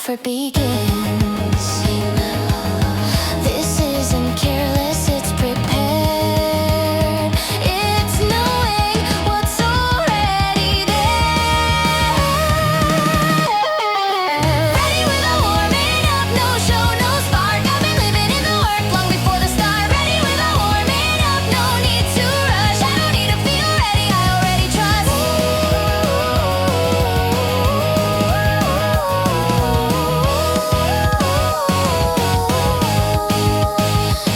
never begins. This isn't careless, it's prepared. It's knowing what's already there. Ready with a warming up, no show, no spark. I've been living in the work long before the start. Ready with a warming up, no need to rush. I don't need to feel ready, I already trust.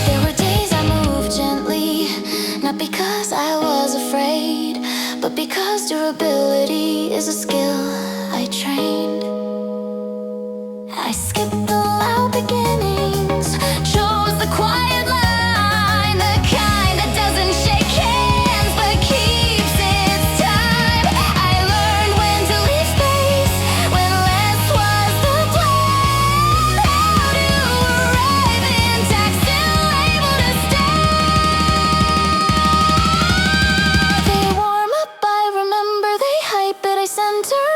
There were days I moved gently, not because I was afraid, but because durability is a skill I trained. I skipped the loud beginnings, chose the quiet line, the kind that doesn't shake hands but keeps its time. I learned when to leave space, when less was the plan. How to arrive intact, still able to stay. They warm up, I remember, they hype it, I center.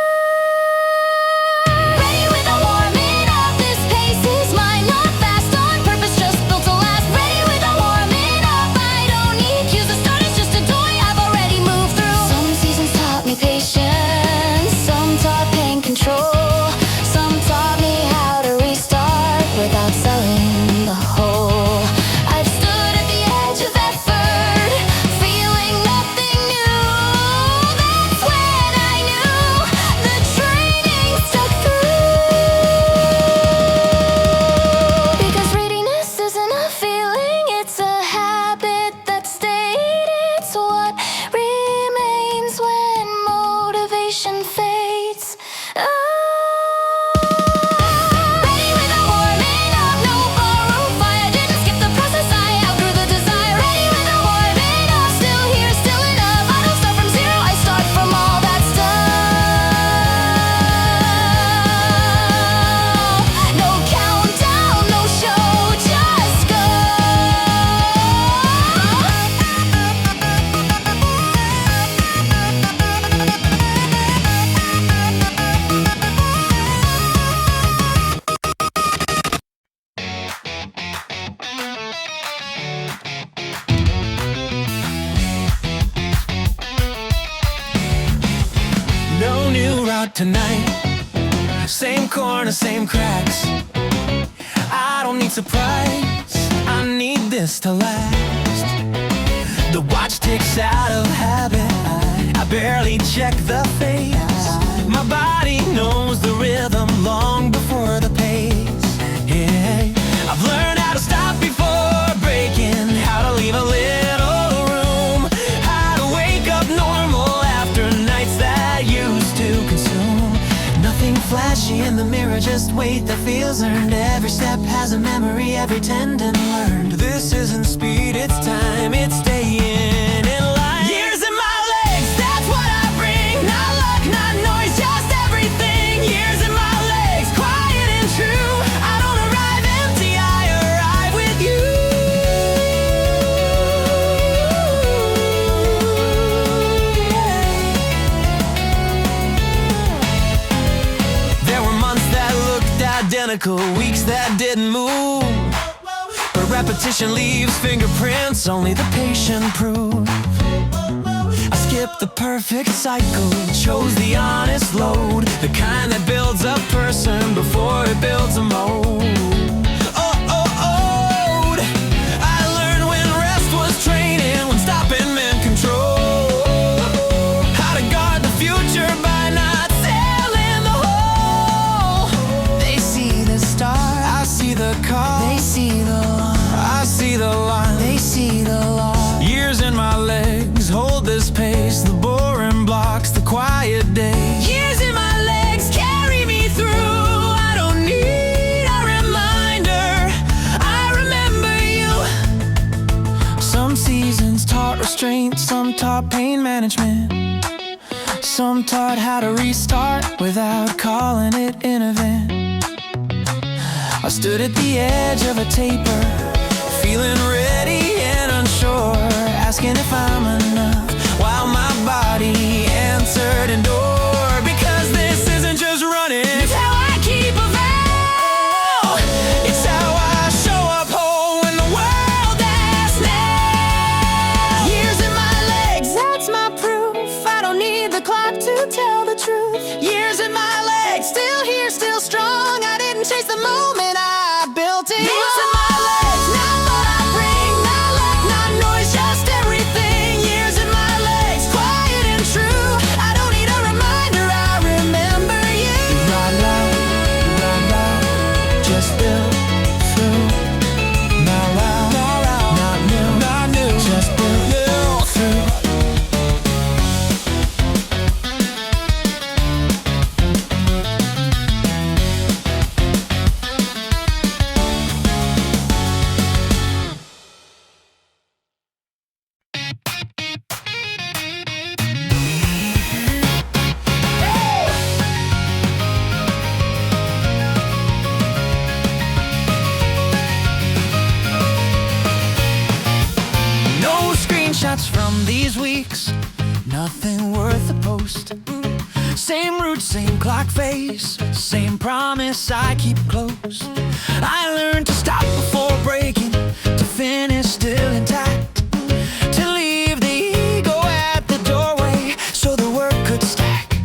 Ready with a warming up, this pace is mine, not fast on purpose, just built to last. Ready with a warming up, I don't need cues to start, it's just a toy I've already moved through. Some seasons taught me patience, some taught pain control, some taught me how to restart without selling the whole. I've stood at the edge of effort, feeling nothing new. That's when I knew the training stuck through. Because readiness isn't a feeling, it's a habit that stayed. It's what remains when motivation fades. Ready with a warming up, no borrowed fire. Didn't skip the process, I outgrew the desire. Ready with a warming up, still here, still enough. I don't start from zero, I start from all that stuff. No countdown, no show, just go. No new route tonight, same corner, same cracks. I don't need surprise, I need this to last. The watch ticks out of habit, I barely check the face. My body knows the rhythm long before the pace. Yeah, I've learned how to stop before breaking, how to leave a little room, how to wake up normal after nights that used to consume. Nothing flashy in the mirror, just weight that feels earned. Every step has a memory, every tendon learned. This isn't speed, it's time, it's staying in line. Years in my legs, that's what I bring. Not luck, not noise, just everything. Years in my legs, quiet and true. I don't arrive empty, I arrive with you. There were months that looked identical, weeks that didn't move. But repetition leaves fingerprints, only the patient prove. I skipped the perfect cycle, chose the honest load, the kind that builds a person before it builds a mold. I learned when rest was training, when stopping meant control. How to guard the future by not selling the whole. They see the star, I see the call. They see the line, I see the line. They see the line. Years in my legs, hold this pace. The boring blocks, the quiet days. Years in my legs, carry me through. I don't need a reminder, I remember you. Some seasons taught restraint, some taught pain management, some taught how to restart without calling it an event. I stood at the edge of a taper, feeling ready and unsure, asking if I'm enough, while my body answered, endure. Because this isn't just running, it's how I keep advancing. chase the moment I built it. Nails in my legs, not what I bring, not luck, not noise, just everything. Years in my legs, quiet and true. I don't need a reminder, I remember you. Ride loud, just built through. Not loud, not new, just built through. No screenshots from these weeks, nothing worth a post. Same route, same clock face, same promise I keep close. I learned to stop before breaking, to finish still intact, to leave the ego at the doorway so the work could stack.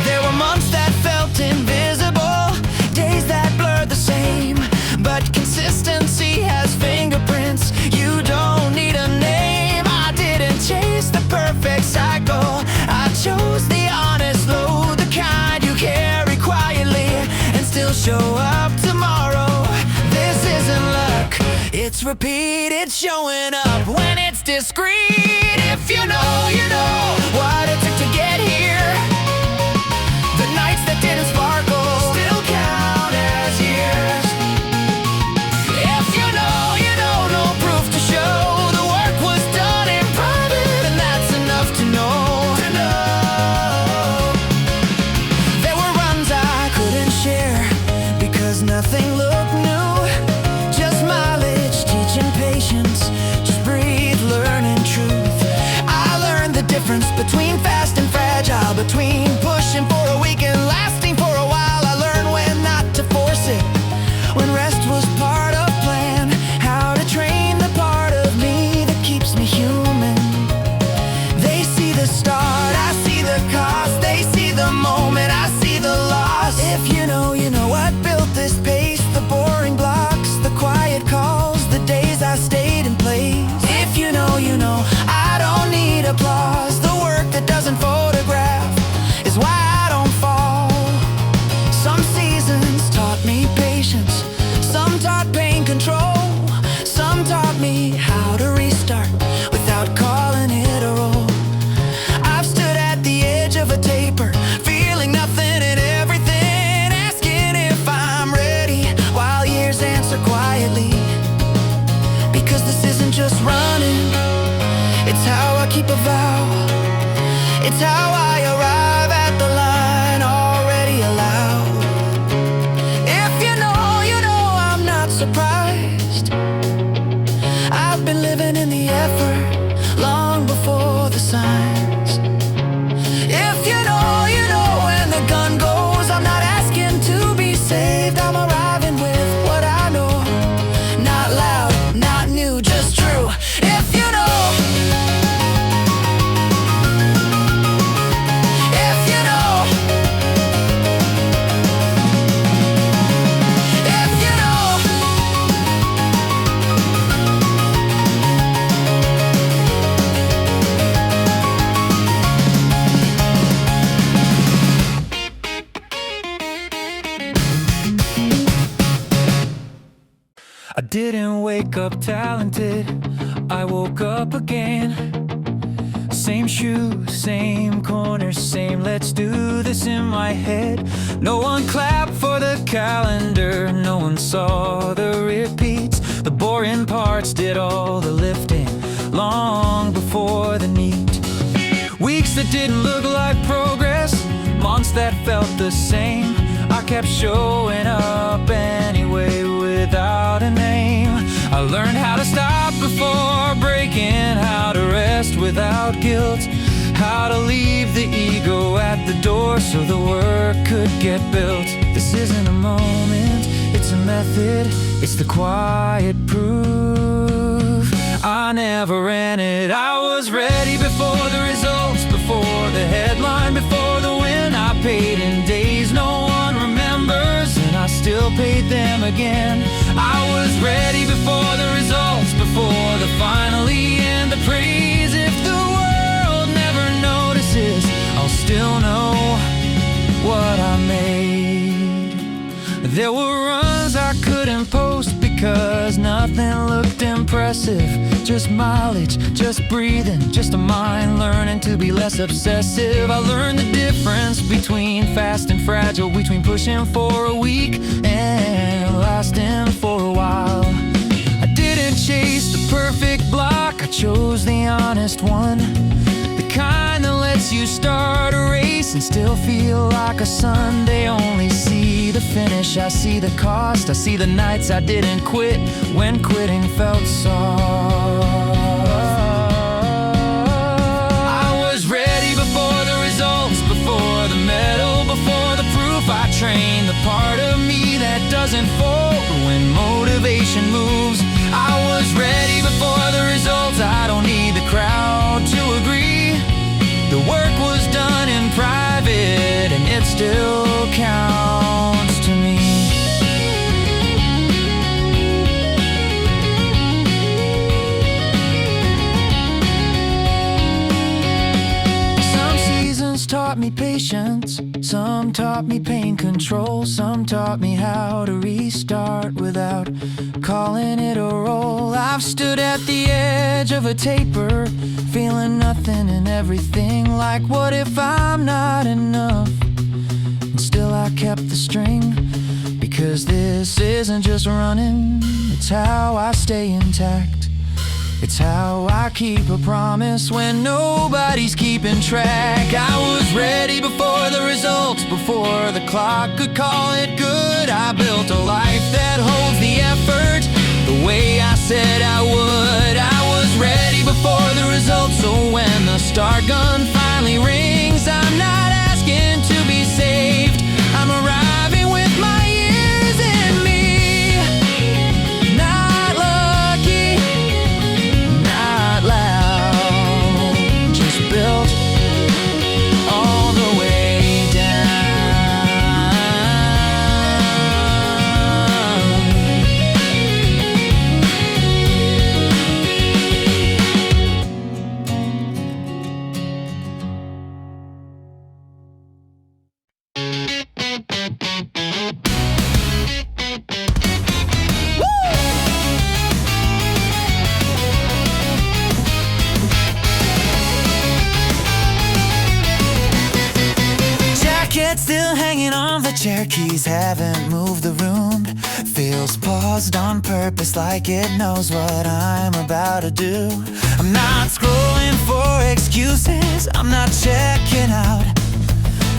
There were months that felt invisible, days that blurred the same, but consistency has fingerprints. You don't need a name. I didn't chase the perfect cycle, I chose the honest load, the kind you carry quietly and still show up tomorrow. This isn't luck, it's repeat, it's showing up when it's discreet. If you know, you know what it took to get here. The nights that didn't sparkle still count as years. If you know, no proof to show. The work was done in private, and that's enough to know. There were runs I couldn't share because nothing looked new. Just mileage, teaching patience. Just breathe, learning truth. I learned the difference between fast and fragile, between pushing for a week and lasting for a while. I learned when not to force it, when rest was part of plan. How to train the part of me that keeps me human. They see the start, I see the cost. They see the moment, I see the loss. If you know what built this pace. The boring blocks, the quiet calls, the days I stayed in place. If you know, I don't need applause. The work that doesn't photograph is why I don't fall. Some seasons taught me patience, some taught pain control, some taught me how to restart without calling it a roll. I've stood at the edge of a taper, feeling nothing and everything, asking if I'm ready, while years answer quietly. Because this isn't just running, it's how I keep a vow. It's how I arrive at the line already allowed. If you know, I'm not surprised. I've been living in the effort long before the signs. If you know, when the gun goes, I'm not asking to be saved. I'm arriving with what I know. Not loud, not new, just true. If you know, if you know, if you know. I didn't wake up talented, I woke up again. Same shoes, same corners, same let's do this in my head. No one clapped for the calendar, no one saw the repeats. The boring parts did all the lifting long before the neat. Weeks that didn't look like progress, months that felt the same. I kept showing up anyway without a name. I learned how to stop before breaking, how to rest without guilt, how to leave the ego at the door so the work could get built. This isn't a moment, it's a method, it's the quiet proof. I never ran it, I was ready before the results, before the headline, before the win. I paid in days no one remembers, and I still still paid them again. I was ready before the results, before the finally and the praise. If the world never notices, I'll still know what I made. There were runs I couldn't post because nothing looked impressive. Just mileage, just breathing, just a mind learning to be less obsessive. I learned the difference between fast and fragile, between pushing for a week and lasting for a while. I didn't chase the perfect block, I chose the honest one, the kind that lets you start a race and still feel like a Sunday. Only see the finish, I see the cost, I see the nights I didn't quit when quitting felt soft. I was ready before the results, before the medal, before the proof. I trained the part of me that doesn't fold when motivation moves. I was ready before the results, I don't need the crowd to agree. The work was done in private and it still counts to me. Some seasons taught me patience, some taught me pain control, some taught me how to restart without calling it a roll. I've stood at the edge of a taper, feeling nothing and everything, like what if I'm not enough? And still I kept the string, because this isn't just running, it's how I stay intact. It's how I keep a promise when nobody's keeping track. I was ready before the results, before the clock could call it good. I built a life that holds the effort the way I said I would. I was ready before the results, so when the start gun finally rings, I'm not asking to be saved, I'm arriving with my years in me. Not lucky, not loud, just built all the way down. Jacket still hanging on the chair, keys haven't moved the room. Feels paused on purpose, like it knows what I'm about to do. I'm not scrolling for excuses, I'm not checking out.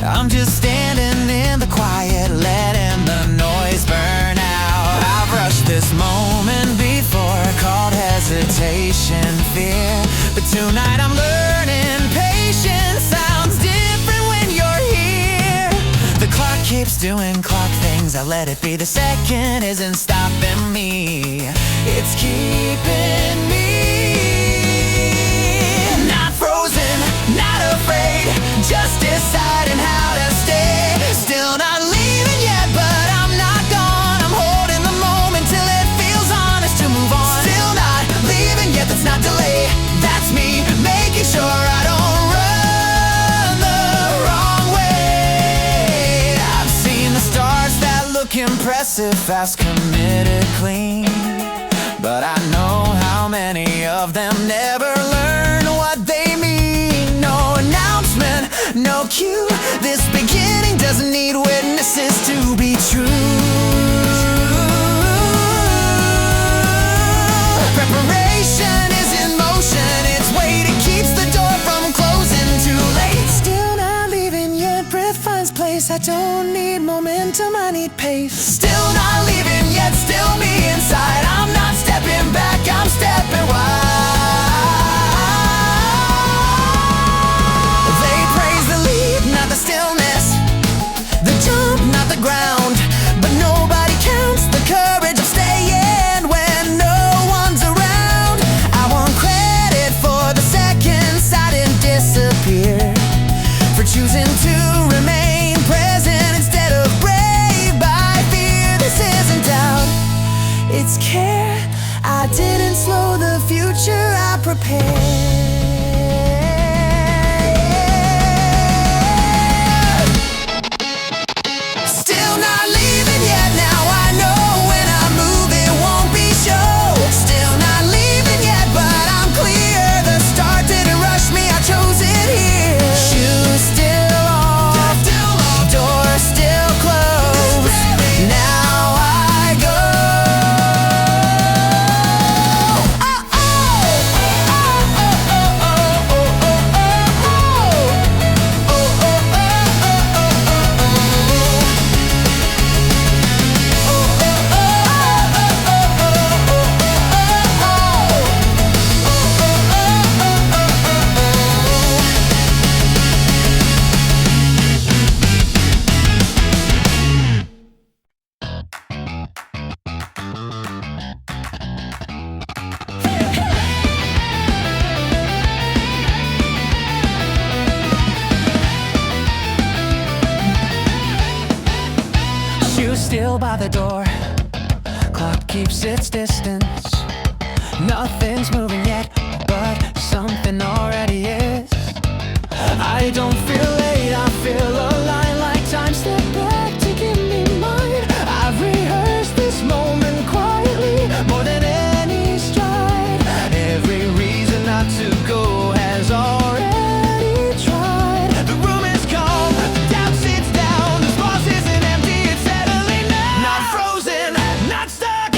I'm just standing in the quiet, letting the noise burn out. I've rushed this moment before, called hesitation fear, but tonight I'm learning patience sounds different when you're here. The clock keeps doing clock things, I let it be. The second isn't stopping me, it's keeping me. Not frozen, not afraid, just deciding how to stay. Still not leaving yet, but I'm not gone. I'm holding the moment till it feels honest to move on. Still not leaving yet, that's not delay. That's me, making sure I don't run the wrong way. I've seen the stars that look impressive, fast, committed, clean, but I know how many of them never learn what they mean. No announcement, no cue, this beginning doesn't need witnesses to be true. Preparation is in motion, it's waiting, keeps the door from closing too late. Still not leaving yet, breath finds place, I don't need momentum, I need pace. Still not leaving yet, still me inside, I'm not stepping back, I'm stepping wide. They praise the leap, not the stillness, the jump, not the ground, but nobody counts the courage of staying when no one's around. I want credit for the seconds I didn't disappear, for choosing to remain present instead of brave by fear. This Still by the door, clock keeps its distance. Nothing's moving yet, but something already is. I don't feel late, I feel alive, like time stepped back to give me mine. I've rehearsed this moment quietly, more than any stride. Every reason not to go has already tried. The room is calm, the doubt sits down. This pause isn't empty, it's settling now. Not frozen, not stuck,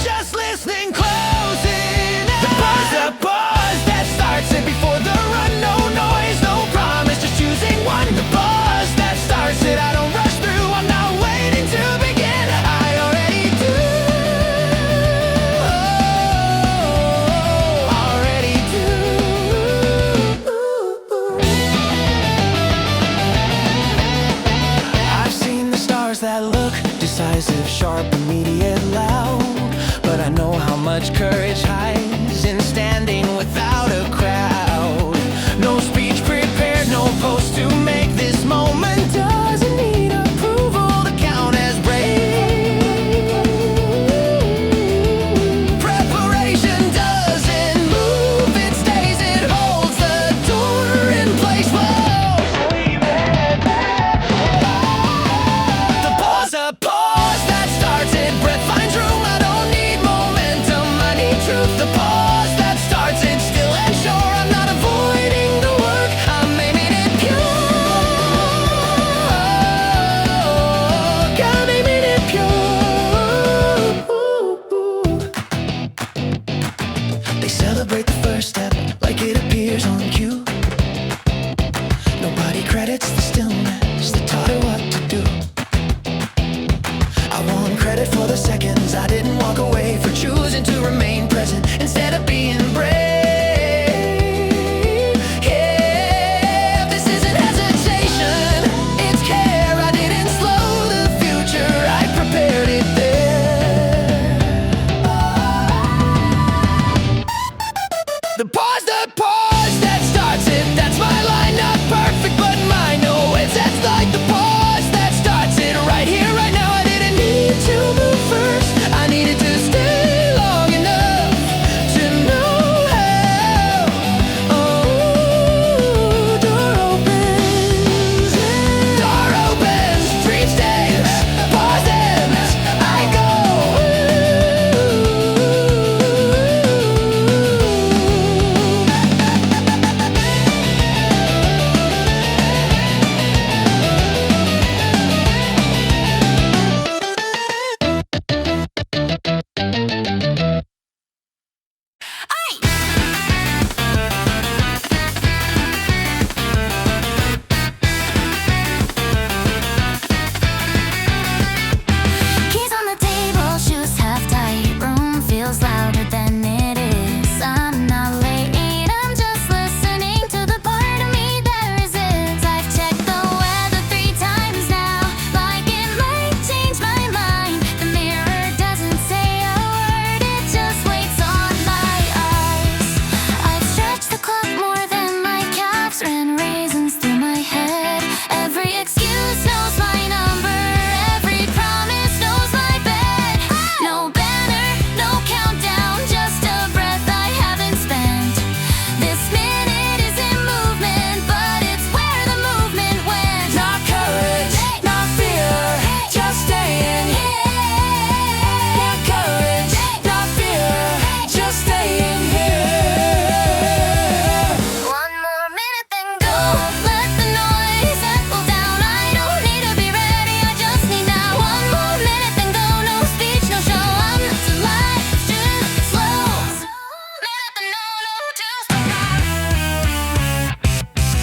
just listening, closing out. The pause that starts it before the run. No noise, no promise, just choosing one. The pause that starts it, I don't rush through, I'm not waiting to begin. I already do, already do. I've seen the stars that look decisive, sharp, immediate, loud. But I know how much courage hides in standing without a crowd. No speech prepared, no post to make. This moment doesn't need approval to count as brave. Preparation doesn't move, it stays, it holds the door in place. Whoa. The pause, a pause that starts it. Breath finds room, I don't need momentum, I need truth. The pause that starts it, still and sure, I'm not avoiding the work, I'm aiming it pure. I'm aiming it pure. They celebrate the first step like it appears on cue. Nobody credits the stillness that taught her what to do. I want credit for the seconds I didn't walk away, for choosing to remain present instead of being brave. Yeah, this isn't hesitation, it's care. I didn't slow the future, I prepared it there. The pause that starts it, that's my line. Not perfect, but mine. No, it's like the pause that starts it right here, right now. I didn't need to move first, I needed to stay long enough to know how. Oh, door opens, dream stays, pause ends, I go. Keys on the table, shoes half tight. Room feels louder than it is. I'm not late, I'm just listening to the part of me that resists. I've checked the weather 3 times now, like it might change my mind. The mirror doesn't say a word, it just waits on my eyes. I've stretched the clock more than my calves, ran raisins through my head. Every excuse knows my number, every promise knows my bed. No banner, no countdown, just a breath I haven't spent. This minute is in movement, but it's where the movement went. Not courage, not fear, just staying. Not courage, not fear, just staying here. One more minute, then go. Let the noise settle down. I don't need to be ready, I just need now. One more minute, then go. No speech, no show. I'm not too light, it's too slow. Minute, then no,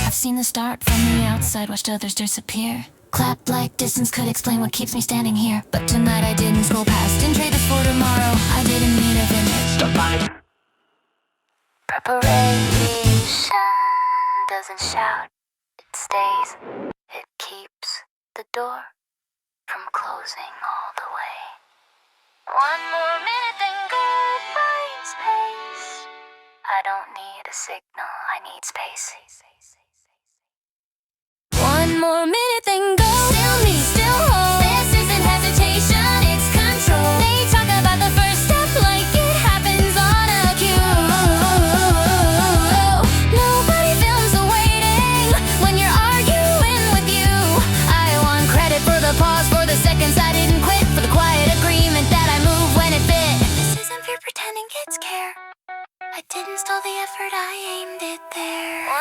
I've seen the start from the outside, watched others disappear. Clap like distance could explain what keeps me standing here. But tonight I didn't scroll past and trade this for tomorrow. I didn't need a finish. Preparation doesn't shout, it stays. It keeps the door from closing all the way. One more minute, then good finds space. I don't need a signal, I need space. One more minute, then go. Still me, still hold. This isn't hesitation.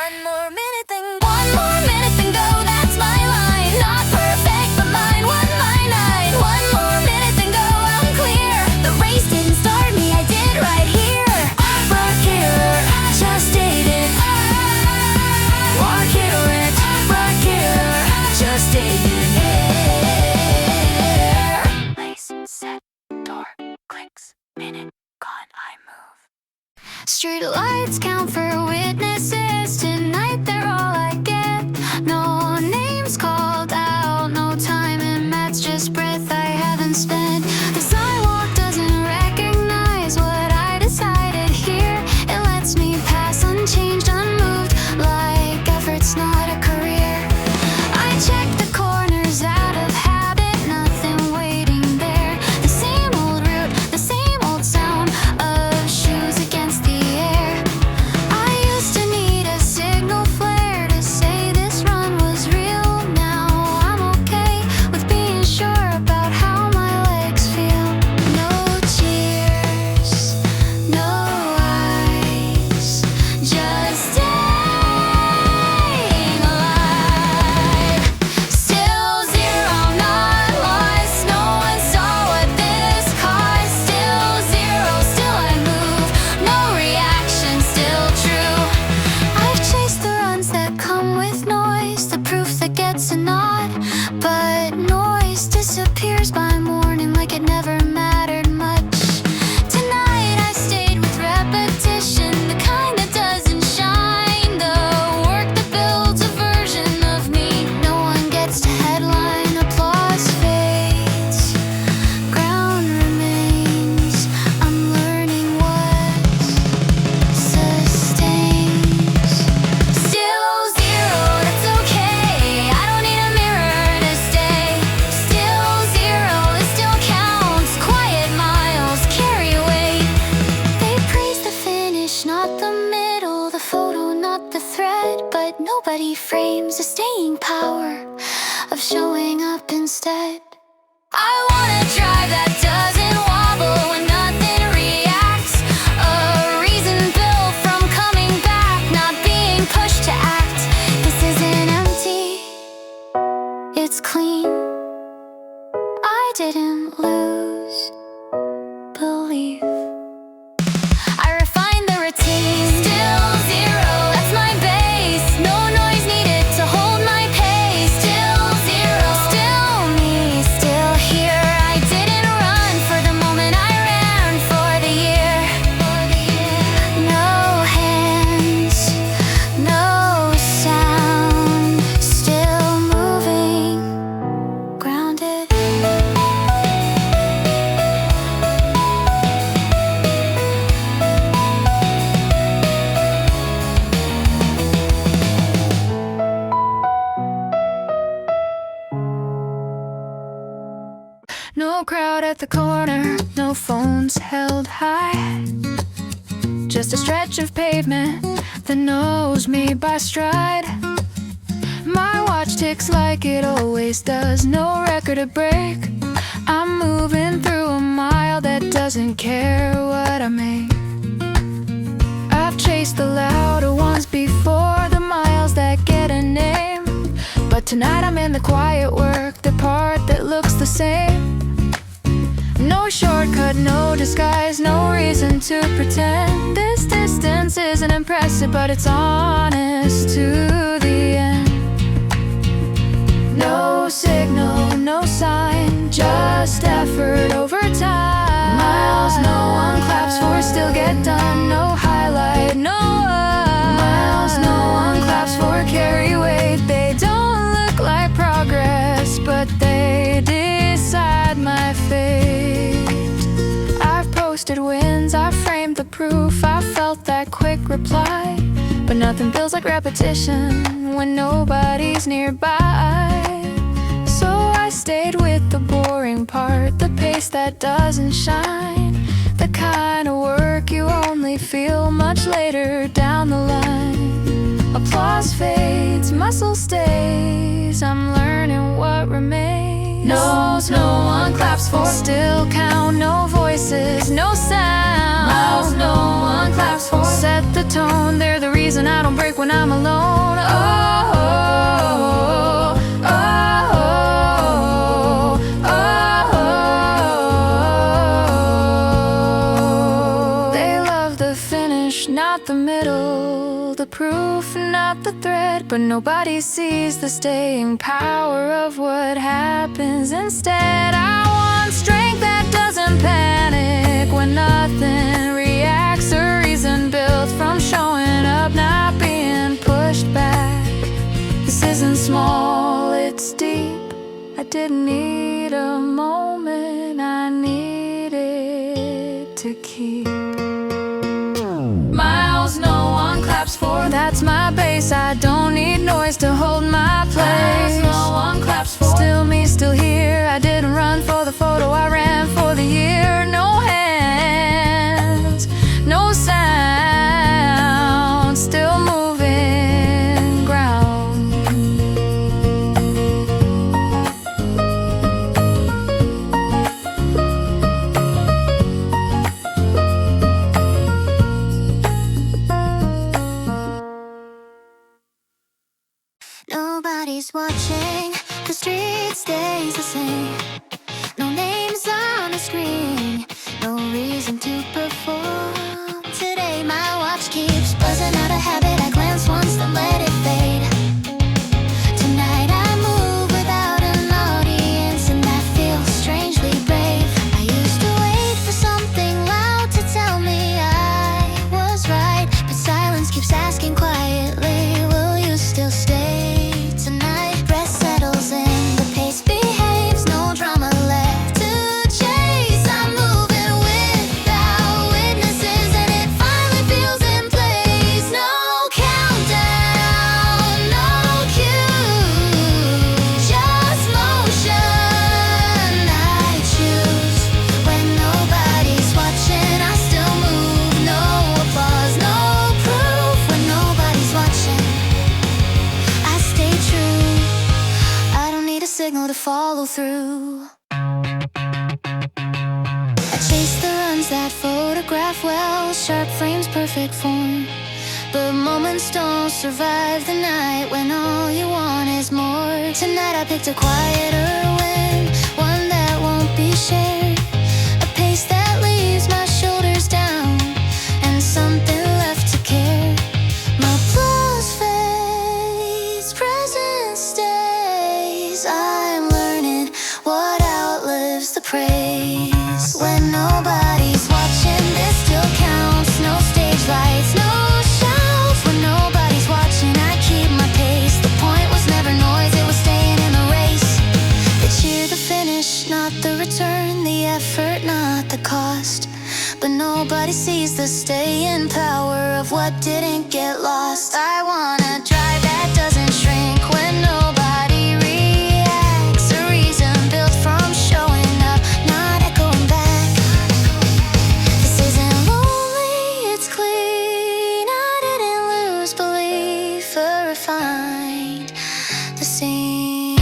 One more minute then go, that's my line. Not perfect, but mine, 199. One more minute then go, I'm clear. The race didn't start me, I did right here. Rock here, just ate it. Walk here, rock here, just ate it. Place, set, door, clicks, minute, gone, I move. Street lights count for witnesses. Tonight they're all I get. No names called out, no time and maths, just breath I haven't spent. The sidewalk doesn't recognize what I decided here. It lets me pass unchanged, unmoved, like effort's not a career. I check the corners out of habit, nothing waiting there. The same old route, the same old sound of shoes against the air. I used to need a signal flare to say this run was real. Now I'm okay with being sure about how my legs feel. No cheers, no eyes, just staying alive. Still zero, not lost. No one saw what this cost. Still zero, still I move. No reaction, still true. I've chased the runs that come with noise, the proof that gets a nod. But noise disappears by morning like it never mattered much. Tonight I stayed with repetition, the kind that doesn't shine. The work that builds a version of me. No one gets to headline, applause fades, ground remains. I'm learning what sustains. Still zero, that's okay. I don't need a mirror to stay. Still zero, it still counts. Quiet miles carry weight. They praise the finish, not the middle, the photo, not the thread. But nobody frames the staying power of showing up instead. I wanna drive that doesn't wobble when nothing reacts. A reason built from coming back, not being pushed to act. This isn't empty, it's clean. I didn't lose belief. I refined the routine. Still zero, that's my base. No noise needed to hold my pace. Still zero, still me, still here. I didn't run for the moment, I ran for the year. No hands, no sound, still moving, grounded. No crowd at the corner, no phones held high. Just a stretch of pavement that knows me by stride. My watch ticks like it always does, no record to break. I'm moving through a mile that doesn't care what I make. I've chased the louder ones before, the miles that get a name. But tonight I'm in the quiet work, the part that looks the same. No shortcut, no disguise, no reason to pretend. This distance isn't impressive, but it's honest to the end. No signal, no sign, just effort over time. Miles no one claps for, still get done. No highlight, no miles no one claps for, carry weight. They don't look like progress, but they decide my fate. I've posted wins, I've framed the proof, I felt that quick reply. But nothing feels like repetition when nobody's nearby. So I stayed with the boring part, the pace that doesn't shine. The kind of work you only feel much later down the line. Applause fades, muscle stays, I'm learning what remains. No's no one claps for, still count, no voices, no sound. Miles no one claps for. Set the tone, they're the reason I don't break when I'm alone. Oh, oh, oh, oh. They love the finish, not the middle, the proof, not the thread. But nobody sees the staying power of what happens instead. I want strength that doesn't panic when nothing reacts. A reason built from showing up, not being pushed back. This isn't small, it's deep. I didn't need a moment, I needed to keep. Miles no one claps for. That's my base, I don't need noise to hold my place. Miles no one claps for. Still me, still here. I didn't run for the photo, I ran for the year. No hands, no sound, still moving ground. Nobody's watching, the street stays the same. No names on the screen, no reason to perform. Today my watch keeps buzzing out of habit. I glance once, then let it fade. Tonight I move without an audience, and that feels strangely brave. I used to wait for something loud to tell me I was right, but silence keeps asking quietly, will you still stay tonight? Breath settles in, the pace behaves, no drama left to chase. I'm moving without witnesses, and it finally feels in place. No countdown, no cue, just motion I choose. When nobody's watching, I still move. No applause, no proof. When nobody's watching, I stay true. I don't need a signal to follow through. I chase the runs that photograph well, sharp frames, perfect form. But moments don't survive the night when all you want is more. Tonight I picked a quieter win, one that won't be shared. A pace that leaves my shoulders down, and something left to care. My applause fades, presence stays. I'm learning what outlives the praise. When nobody's watching, this still counts. No stage lights, no shouts. When nobody's watching, I keep my pace. The point was never noise, it was staying in the race. They cheer the finish, not the return. The effort, not the cost. But nobody sees the staying power of what didn't get lost. I wanna drive that doesn't shrink when nobody reacts. A reason built from showing up, not echoing back. This isn't lonely, it's clean. I didn't lose belief or refined the scene.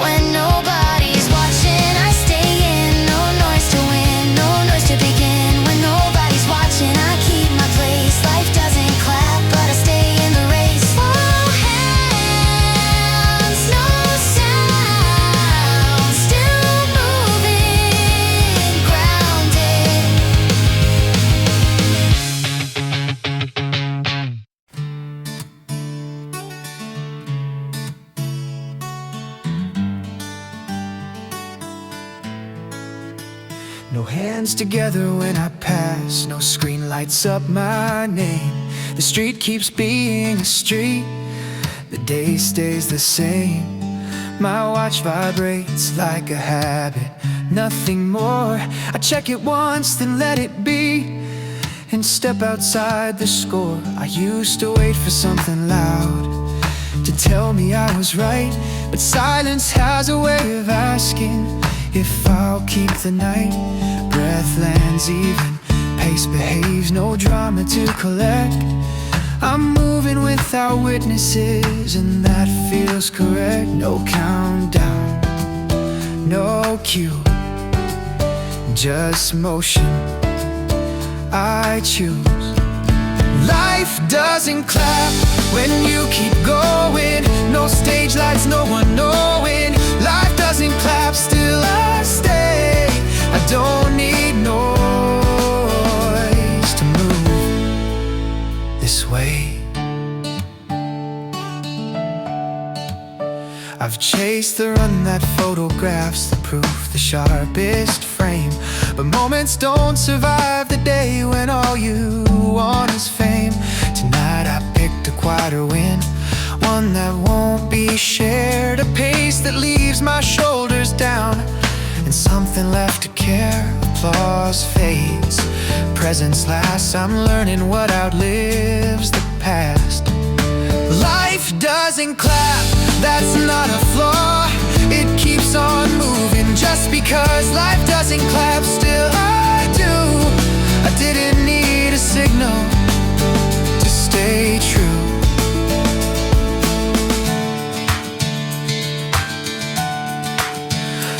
When nobody's watching, I stay in. No noise to win, no noise to begin. When nobody's watching, I keep my place. Life doesn't clap, but I stay in the race. No hands, no sound, still moving, grounded. No hands together when I pass, no screen lights up my name. The street keeps being a street, the day stays the same. My watch vibrates like a habit, nothing more. I check it once, then let it be, and step outside the score. I used to wait for something loud to tell me I was right, but silence has a way of asking if I'll keep the night. Breath lands even, pace behaves, no drama to collect. I'm moving without witnesses, and that feels correct. No countdown, no cue, just motion I choose. Life doesn't clap when you keep going. No stage lights, no one knowing. Life doesn't clap, still I stay. I don't need noise to move this way. I've chased the run that photographs the proof, the sharpest frame. But moments don't survive the day when all you want is fame. Tonight I picked a quieter win, one that won't be shared. A pace that leaves my shoulders down, and something left to care. Applause fades, presence lasts. I'm learning what outlives the past. Life doesn't clap, that's not a flaw. It keeps on moving. Just because life doesn't clap, still I do. I didn't need a signal to stay true.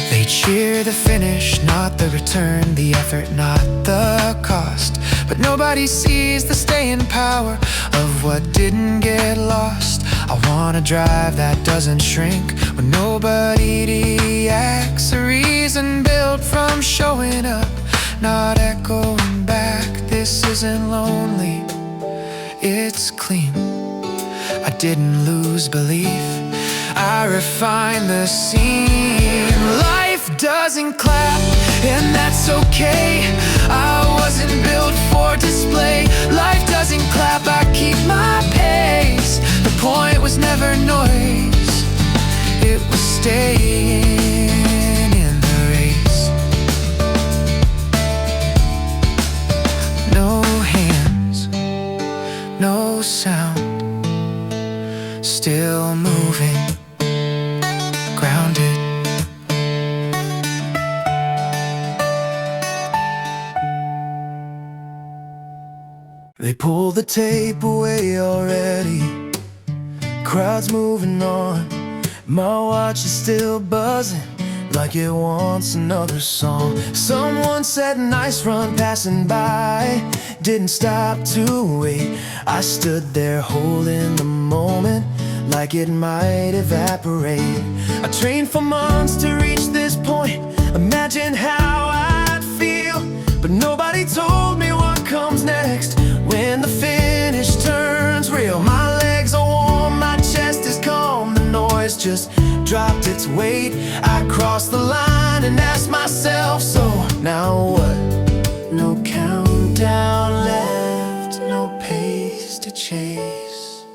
They cheer the finish, not the return. The effort, not the cost. But nobody sees the staying power of what didn't get lost. I wanna drive that doesn't shrink when nobody reacts. A reason built from showing up, not echoing back. This isn't lonely, it's clean. I didn't lose belief, I refined the scene. Life doesn't clap, and that's okay. I wasn't built for display. Life doesn't clap, I keep my pace. The point was never noise, it was staying in the race. No hands, no sound, still moving, grounded. They pull the tape away already, crowd's moving on. My watch is still buzzing like it wants another song. Someone said nice run passing by, didn't stop to wait. I stood there holding the moment like it might evaporate. I trained for months to reach this point, imagine how I'd feel. But nobody told me what comes next when the finish turns real. My legs are warm, my chest is calm. The noise just dropped its weight. I crossed the line and asked myself, so now what? No countdown left, no pace to chase.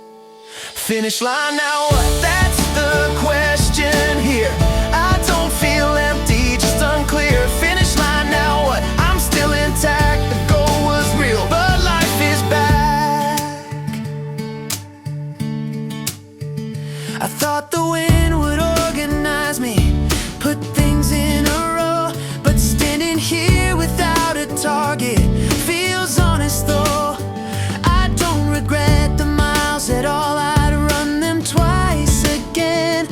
Finish line, now what? That's the question here. I don't feel empty, just unclear. Finish line, now what? I'm still intact, the goal was real, but life is back. I thought the wind would organize me, put things in a row. But standing here without a target feels honest though. I don't regret the miles at all, I'd run them twice again.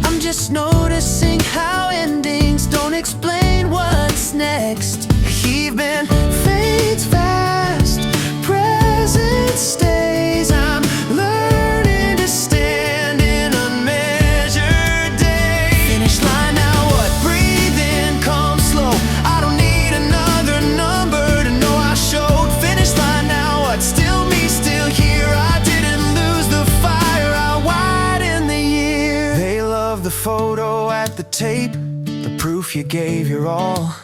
I'm just noticing how endings don't explain what's next. Even fades fast, present stays. I'm learning to stand in unmeasured days. Finish line, now what? Breathe in, come slow. I don't need another number to know I showed. Finish line, now what? Still me, still here. I didn't lose the fire, I widened the year. They love the photo at the tape, the proof you gave your all.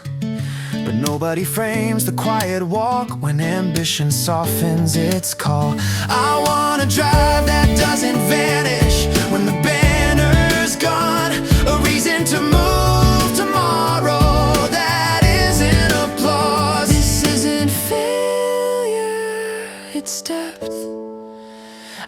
But nobody frames the quiet walk when ambition softens its call. I wanna drive that doesn't vanish when the banner's gone. A reason to move tomorrow that isn't applause. This isn't failure, it's depth.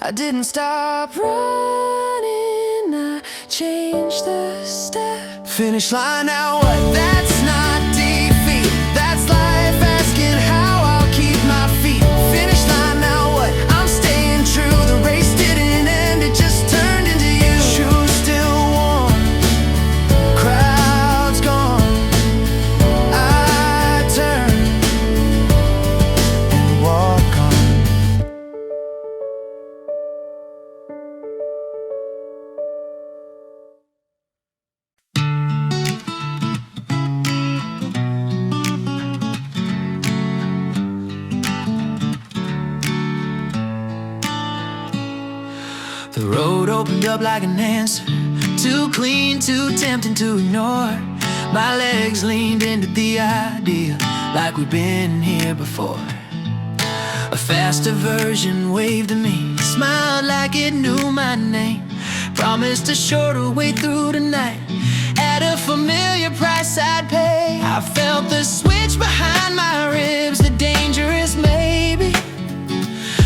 I didn't stop running, I changed the step. Finish line, now what? That's not defeat, that's life asking how I'll keep my feet. Finish line, now what? I'm staying true, the race didn't end, it just turned into you. Shoes still warm, crowd's gone. I turn, road opened up like an answer, too clean, too tempting to ignore. My legs leaned into the idea, like we'd been here before. A faster version waved at me, smiled like it knew my name, promised a shorter way through the night, at a familiar price I'd pay. I felt the switch behind my ribs, the dangerous maybe,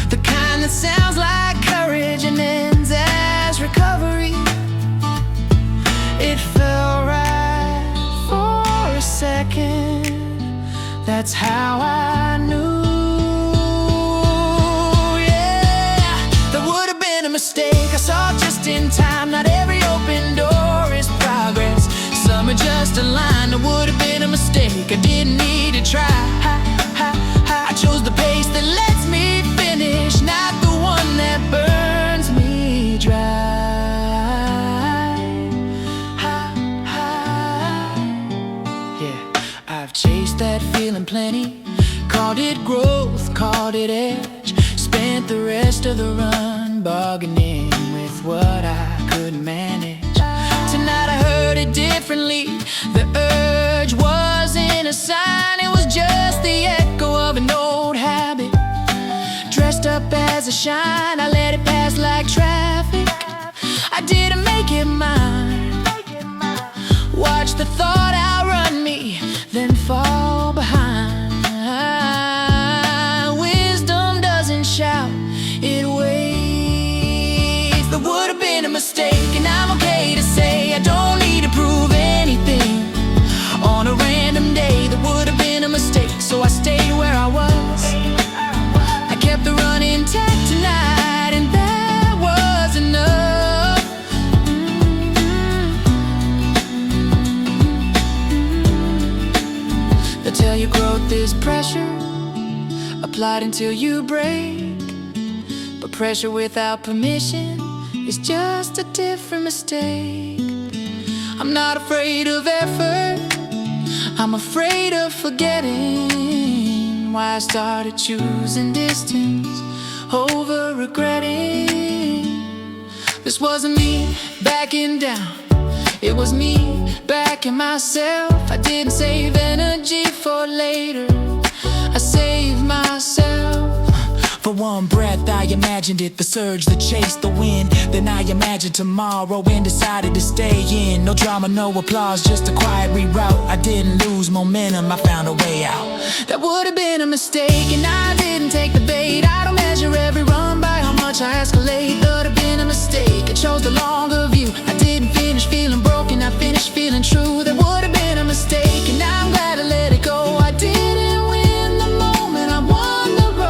the kind that sounds like courage and ends as recovery. It felt right for a second, that's how I knew. Yeah, that would have been a mistake I saw just in time. Not every open door is progress, some are just a line. That would have been a mistake, I didn't need to try. I chose the pace that lets me finish, not the one that burns me dry. Yeah, I've chased that feeling plenty, called it growth, called it edge, spent the rest of the run bargaining with what I couldn't manage. Tonight I heard it differently, the urge wasn't a sign, it was just the echo of an old habit, dressed up as a shine. I let it pass like traffic, I didn't make it mine. Watch the thought outrun me, then fall behind. Wisdom doesn't shout, it waits. That would have been a mistake, and I'm okay to say I don't need to prove anything on a random day. That would have been a mistake, so I stayed where I was. I kept the run intact tonight, and that was enough. They tell you growth is pressure, applied until you break. But pressure without permission is just a different mistake. I'm not afraid of effort, I'm afraid of forgetting why I started choosing distance over regretting. This wasn't me backing down, it was me backing myself. I didn't save energy for later, I saved myself. For one breath I imagined it, the surge, the chase, the wind. Then I imagined tomorrow and decided to stay in. No drama, no applause, just a quiet reroute. I didn't lose momentum, I found a way out. That would have been a mistake, and I didn't take the bait. I don't measure every run by how much I escalate. That would have been a mistake, I chose the longer view. I didn't finish feeling broken, I finished feeling true. That would have been a mistake, and I'm glad I let it go. I didn't win the moment, I won the road.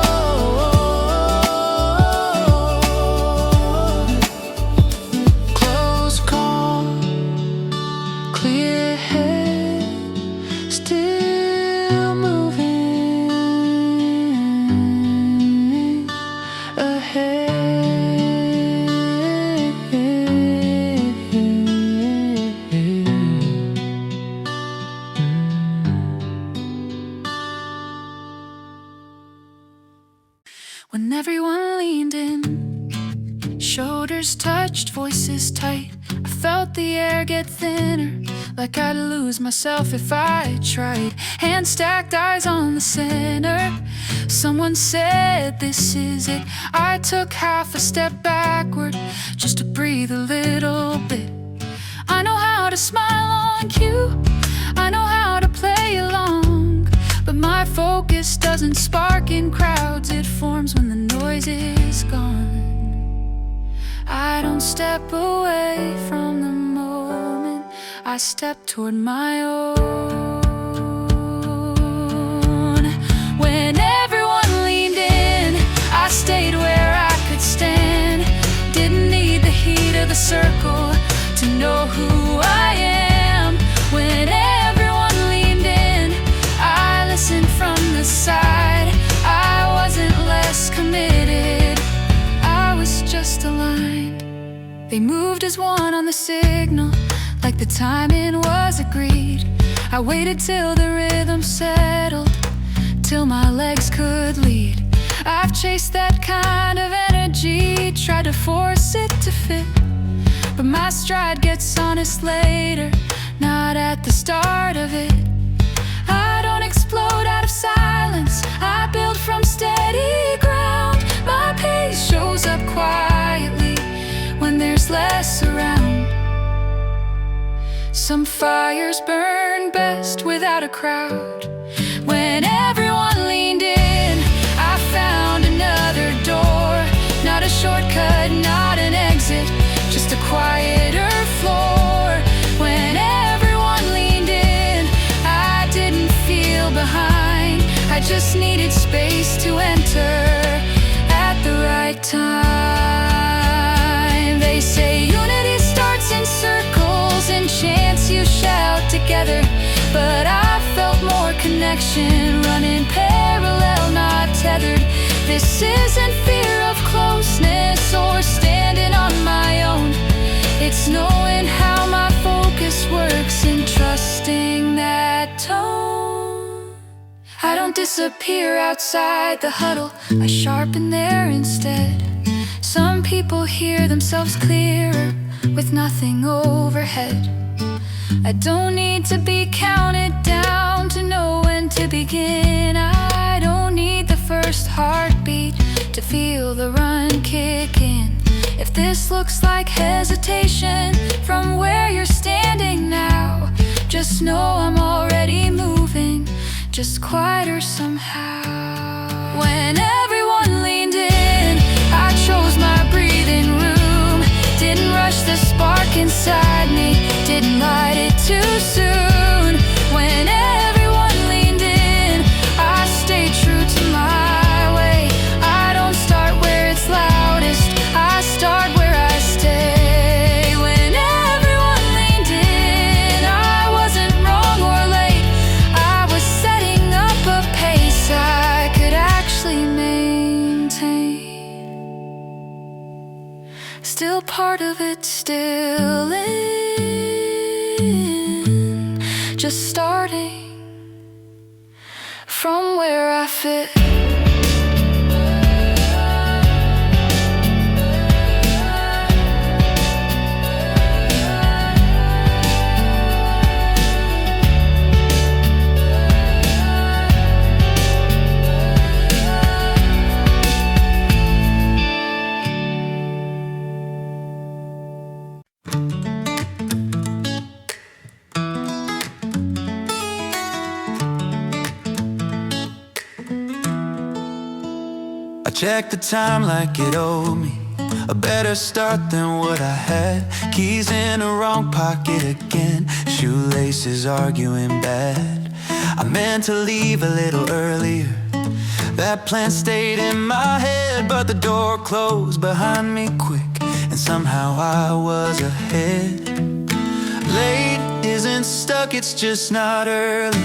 Close, calm, clear head, still moving ahead. When everyone leaned in, shoulders touched, voices tight, I felt the air get thinner, like I'd lose myself if I tried. Hands stacked, eyes on the center. Someone said, this is it. I took half a step backward, just to breathe a little bit. I know how to smile on cue, I know how to play along, but my focus doesn't spark in crowds, it forms when the noise is gone. I don't step away from the moment, I step toward my own. When everyone leaned in, I stayed where I could stand. Didn't need the heat of the circle to know who I am. When everyone leaned in, I listened from the side. I wasn't less committed, I was just aligned. They moved as one on the signal, like the timing was agreed. I waited till the rhythm settled, till my legs could lead. I've chased that kind of energy, tried to force it to fit, but my stride gets honest later, not at the start of it. I don't explode out of silence, I build from steady ground. My pace shows up quietly when there's less around. Some fires burn best without a crowd. When everyone leaned in, I found another door. Not a shortcut, not an exit, just a quieter floor. When everyone leaned in, I didn't feel behind, I just needed space to enter at the right time. They say unity starts in circles and chants you shout together, but I felt more connection, running parallel, not tethered. This isn't fear of closeness or standing on my own. It's knowing how my focus works and trusting that tone. I don't disappear outside the huddle, I sharpen there instead. Some people hear themselves clearer with nothing overhead. I don't need to be counted down to know when to begin. I don't need the first heartbeat to feel the run kick in. If this looks like hesitation from where you're standing now, just know I'm already moving, just quieter somehow. When everyone leaned in, I chose my breathing room. Didn't rush the spark inside me, didn't light it too soon. When everyone leaned in, I stayed true to my way. I don't start where it's loudest, I start where I stay. When everyone leaned in, I wasn't wrong or late, I was setting up a pace I could actually maintain. Still part of it, still in, just starting from where I fit. I checked the time like it owed me a better start than what I had. Keys in the wrong pocket again, shoelaces arguing bad. I meant to leave a little earlier, that plan stayed in my head, but the door closed behind me quick, and somehow I was ahead. Late isn't stuck, it's just not early.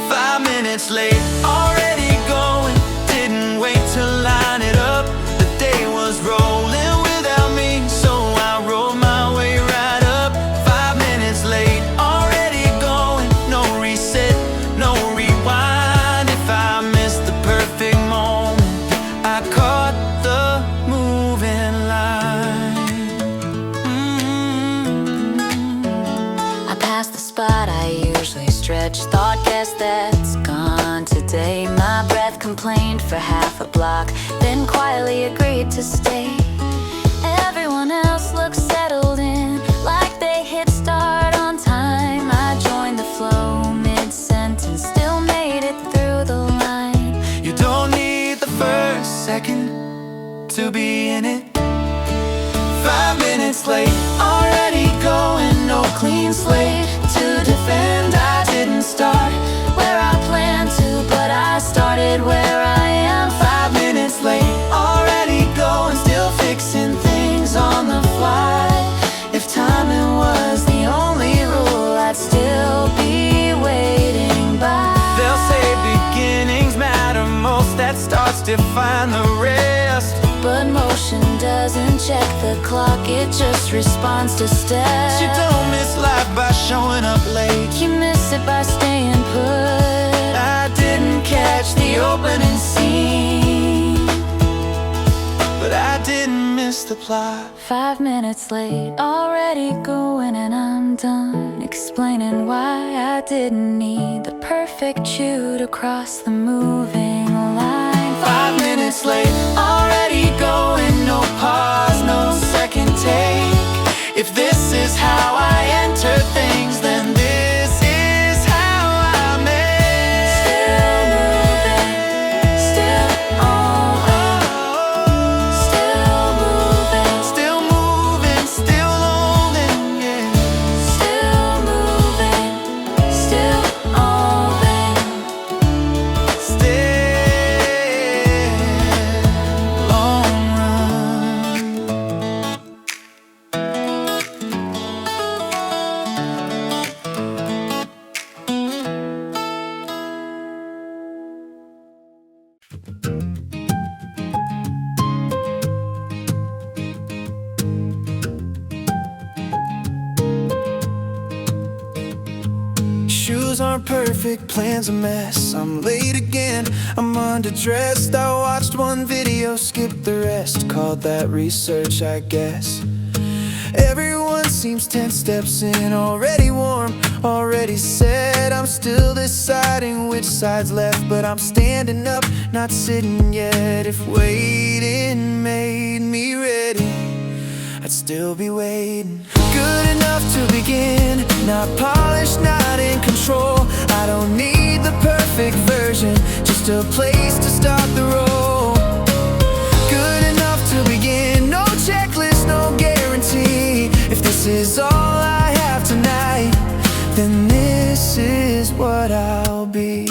5 minutes late, already going. Didn't wait to line it up, the day was rolling without me, so I rolled my way right up. 5 minutes late, already going. No reset, no rewind. If I missed the perfect moment, I caught the moving line. I passed the spot I usually stretch, thought, guess that's gone today. My breath complained for half a block, then quietly agreed to stay. Everyone else looked settled in, like they hit start on time. I joined the flow mid-sentence, still made it through the line. You don't need the first second to be in it. 5 minutes late, already going. No clean slate to defend. I didn't start where I planned to, but I started where I am. 5 minutes late, already going. Still fixing things on the fly. If timing was the only rule, I'd still be waiting by. They'll say beginnings matter most, that starts define the rest. But motion doesn't check the clock, it just responds to steps. You don't miss life by showing up late, You miss it by staying put. I didn't catch the opening scene. miss the plot. 5 minutes late, already going, and I'm done explaining why I didn't need the perfect cue to cross the moving line. 5 minutes late, already going, no pause, no second take. If this is how I enter things, then this is how I make. Still moving, still on, still moving, Still moving, still holding, yeah. still moving, still on. Still long run. Shoes aren't perfect, plans a mess. I'm late again, I'm underdressed. I watched one video, skipped the rest. Called that research, I guess. Everyone seems 10 steps in, already warm, already set. I'm still deciding which side's left, but I'm standing up, not sitting yet. If waiting made me ready, I'd still be waiting. Good enough to begin, not polished, not in control. I don't need the perfect version, just a place to start the roll. Good enough to begin, no checklist, no guarantee. If this is all I have tonight, then this is what I'll be.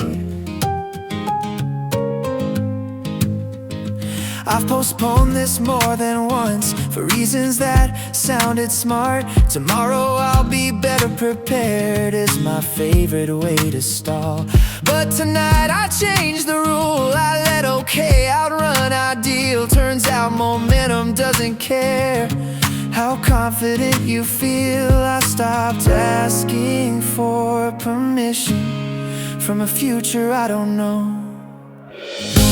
I've postponed this more than once for reasons that sounded smart. Tomorrow I'll be better prepared is my favorite way to stall. But tonight I changed the rule. I let okay outrun ideal. Turns out momentum doesn't care how confident you feel. I stopped asking for permission from a future I don't know.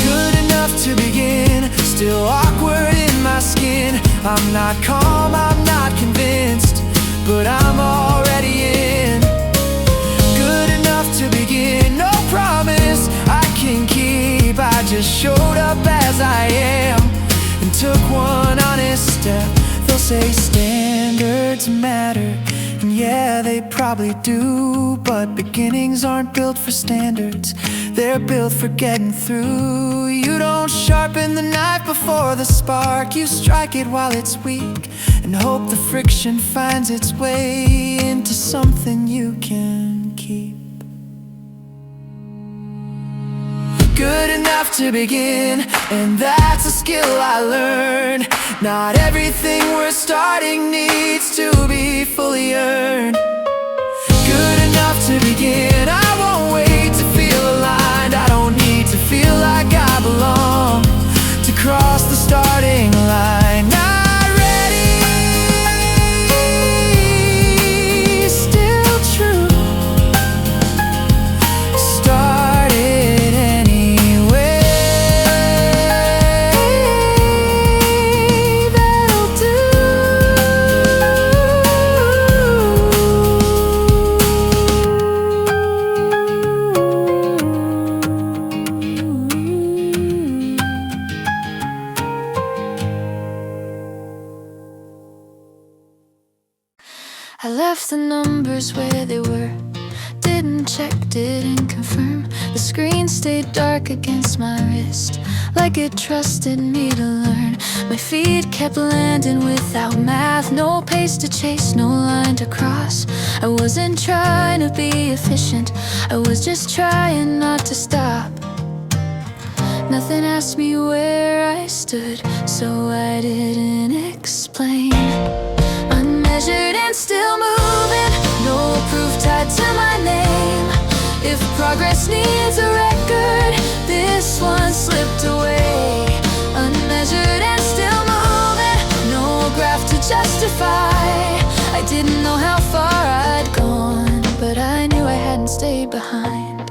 Good enough to begin, still awkward in my skin. I'm not calm, I'm not convinced, but I'm already in. Good enough to begin, no promise I can keep. I just showed up as I am and took one honest step. They'll say standards matter, and yeah, they probably do. But beginnings aren't built for standards, they're built for getting through. You don't sharpen the knife before the spark, you strike it while it's weak and hope the friction finds its way into something you can keep. Good enough to begin, and that's a skill I learned. Not everything we're starting needs to be fully earned. Good enough to begin, I won't wait to feel aligned. I don't need to feel like I belong to cross the starting line. Not ready, still true. Started anyway, that'll do. I left the numbers where they were, didn't check, didn't confirm. The screen stayed dark against my wrist, like it trusted me to learn. My feet kept landing without math, no pace to chase, no line to cross. I wasn't trying to be efficient, I was just trying not to stop. Nothing asked me where I stood, so I didn't explain. Unmeasured and still moving, no proof tied to my name. If progress needs a record, this one slipped away. Unmeasured and still moving, no graph to justify. I didn't know how far I'd gone, but I knew I hadn't stayed behind.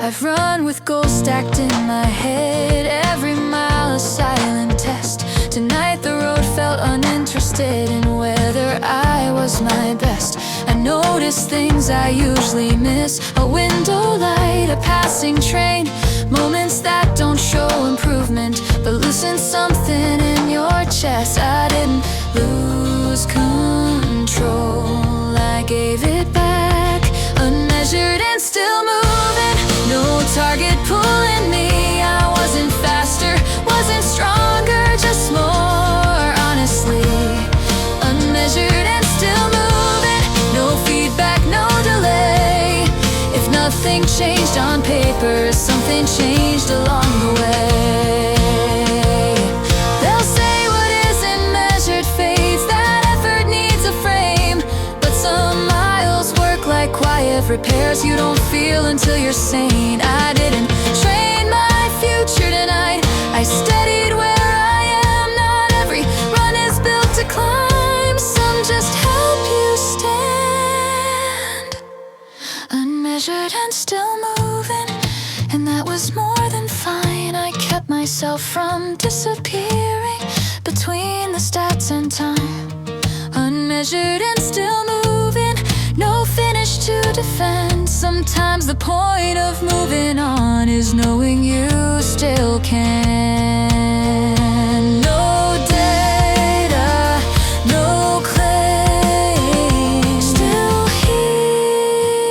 I've run with goals stacked in my head, every mile a silent test. Tonight the felt uninterested in whether I was my best. I noticed things I usually miss: a window light, a passing train, moments that don't show improvement but loosen something in your chest. I didn't lose control, I gave it back, unmeasured and still moving. No target pulling me, I wasn't faster, wasn't stronger, just more honestly unmeasured and still moving. No feedback, no delay. If nothing changed on paper, something changed along the way. They'll say what isn't measured fades, that effort needs a frame, but some miles work like quiet repairs you don't feel until you're sane. I didn't train my future tonight, I steadied where I am. Not every run is built to climb, some just help you stand. Unmeasured and still moving, and that was more than fine. I kept myself from disappearing between the stats and time. Unmeasured and still moving, no finish to defend. Sometimes the point of moving on is knowing you still can. No data, no claim, still here,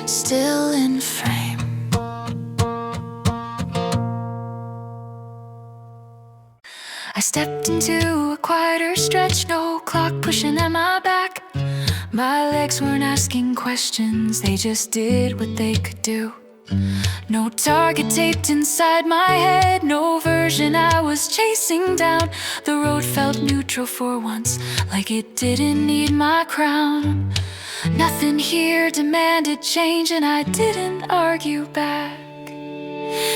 still in frame. I stepped into a quieter stretch, no clock pushing at my back. My legs weren't asking questions, they just did what they could do. No target taped inside my head, no version I was chasing down. The road felt neutral for once, like it didn't need my crown. Nothing here demanded change, and I didn't argue back.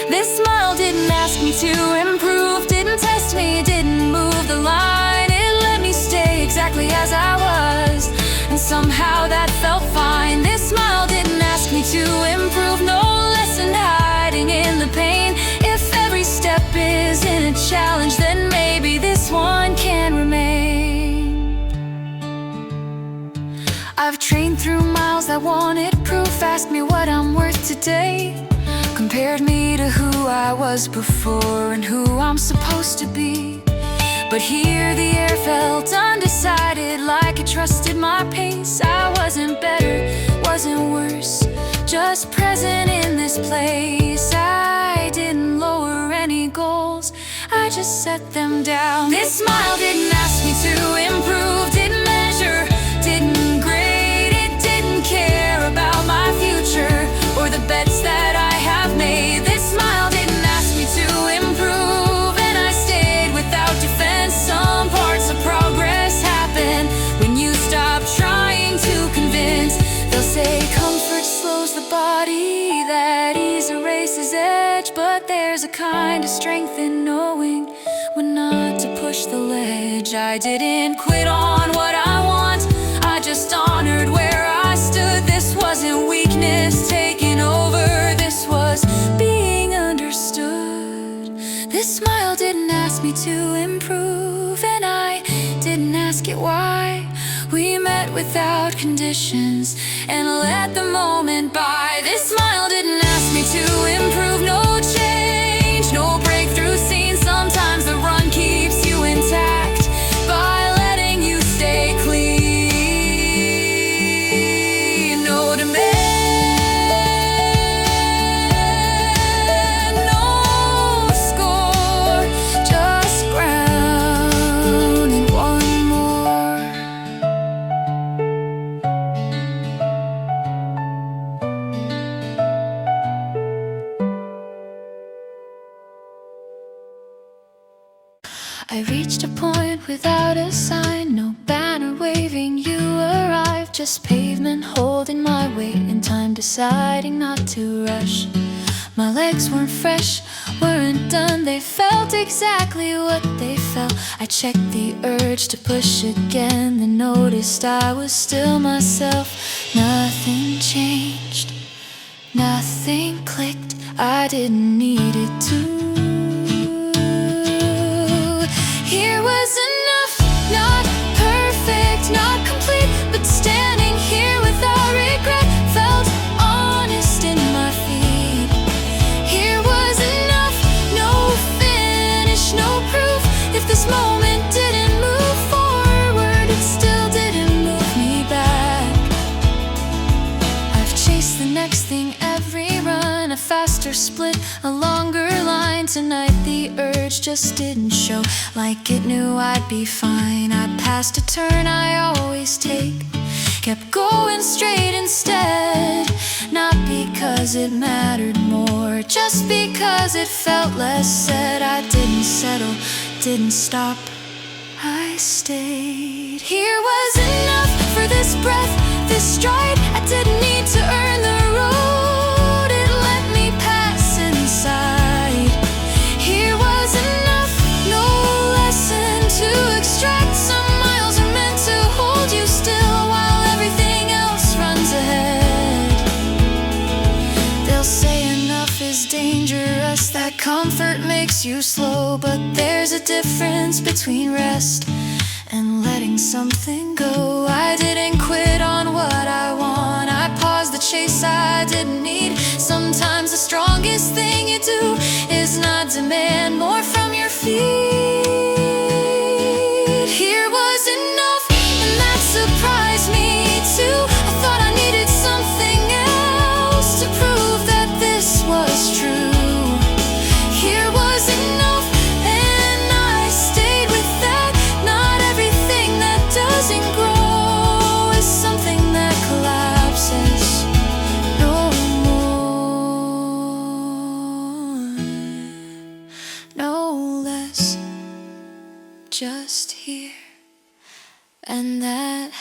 This smile didn't ask me to improve, didn't test me, didn't move the line. It let me stay exactly as I was, and somehow that felt fine. This smile didn't ask me to improve, no lesson hiding in the pain. If every step isn't a challenge, then maybe this one can remain. I've trained through miles that wanted proof, asked me what I'm worth today, compared me to who I was before and who I'm supposed to be. But here the air felt undecided, like it trusted my pace. I wasn't better, wasn't worse, just present in this place. I didn't lower any goals, I just set them down. This smile didn't ask me to improve, didn't measure, didn't grade. It didn't care about my future or the bets that I have made. This smile didn't ask me to improve, and I stayed without defense. Some parts of progress happen when you stop trying to convince. They'll say comfort slows the body, that ease erases edge, but there's a kind of strength in knowing when not to push the ledge. I didn't quit on what I want, I just honored where I stood. This wasn't weakness taking over, this was being understood. This smile didn't ask me to improve, and I didn't ask it why. We met without conditions and let the moment by. This smile didn't ask me to improve, no change, no breakthrough scene. Sometimes the run keeps you intact by letting you stay clean. No demand, no score, just ground and one more. I reached a point without a sign, no banner waving, you arrived. Just pavement holding my weight in time, deciding not to rush. My legs weren't fresh, weren't done, they felt exactly what they felt. I checked the urge to push again, then noticed I was still myself. Nothing changed, nothing clicked, I didn't need it to. Here was enough, not perfect, not complete, but standing here without regret felt honest in my feet. Here was enough, no finish, no proof. If this moment didn't move forward, it still didn't move me back. I've chased the next thing every run, a faster split, a longer line. Tonight the urge just didn't show, like it knew I'd be fine. I passed a turn I always take, kept going straight instead. Not because it mattered more, just because it felt less said. I didn't settle, didn't stop, I stayed. Here was enough for this breath, this stride. I didn't need to earn the road, it let me pass inside. Here was enough, no lesson to extract. Some miles are meant to hold you still while everything else runs ahead. They'll say enough is dangerous, that comfort makes you slow. But there's a difference between rest and letting something go. I didn't quit on what I want, I paused the chase I didn't need. Sometimes the strongest thing you do is not demand more from your feet. Here was enough, and that surprised me too. I thought I needed something else to prove that this was true. Here was enough, and I stayed with that. Not everything that doesn't grow is something that collapses. No more, no less, just here, and that